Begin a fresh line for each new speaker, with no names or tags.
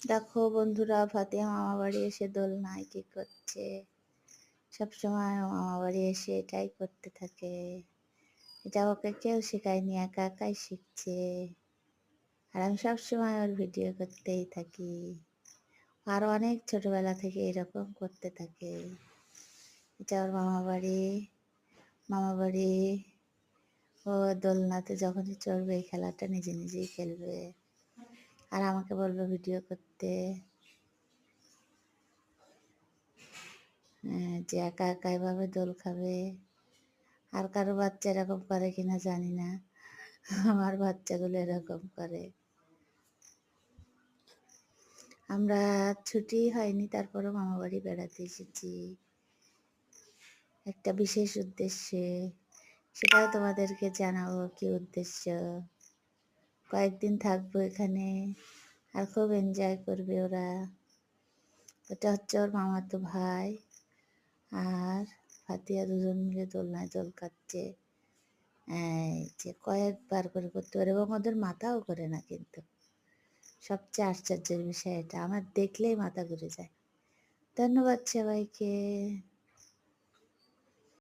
দেখো বন্ধুরা, ফাতিহা মামা বাড়ি এসে দোলনায় কি করছে। সবসময় মামা বাড়ি এসে এটাই করতে থাকে। এটা ওকে কেউ শেখায়নি, একা একাই শিখছে। আর আমি সবসময় ওর ভিডিও করতেই থাকি। আর অনেক ছোটবেলা থেকে এরকম করতে থাকে। এটা ওর মামা বাড়ি। মামা বাড়ি ও দোলনাতে যখনই চড়বে এই খেলাটা নিজে নিজেই খেলবে, আর আমাকে বলবে ভিডিও করতে। যে একা একা এভাবে দোল খাবে। আর কারো বাচ্চা এরকম করে কিনা জানি না, আমার বাচ্চাগুলো এরকম করে। আমরা ছুটি হয়নি, তারপরও মামা বাড়ি বেড়াতে এসেছি একটা বিশেষ উদ্দেশ্যে। সেটাও তোমাদেরকে জানাবো কি উদ্দেশ্য। কয়েকদিন থাকবো এখানে, আর খুব এনজয় করবে ওরা। এটা হচ্ছে ওর মামাতো ভাই আর ফাতিয়া, দুজন মিলে দোলনায় দোল খাচ্ছে। যে কয়েকবার করে করতে পারে এবং ওদের মাথাও করে না, কিন্তু সবচেয়ে আশ্চর্যের বিষয় এটা, আমার দেখলেই মাথা ঘুরে যায়। ধন্যবাদ সবাইকে।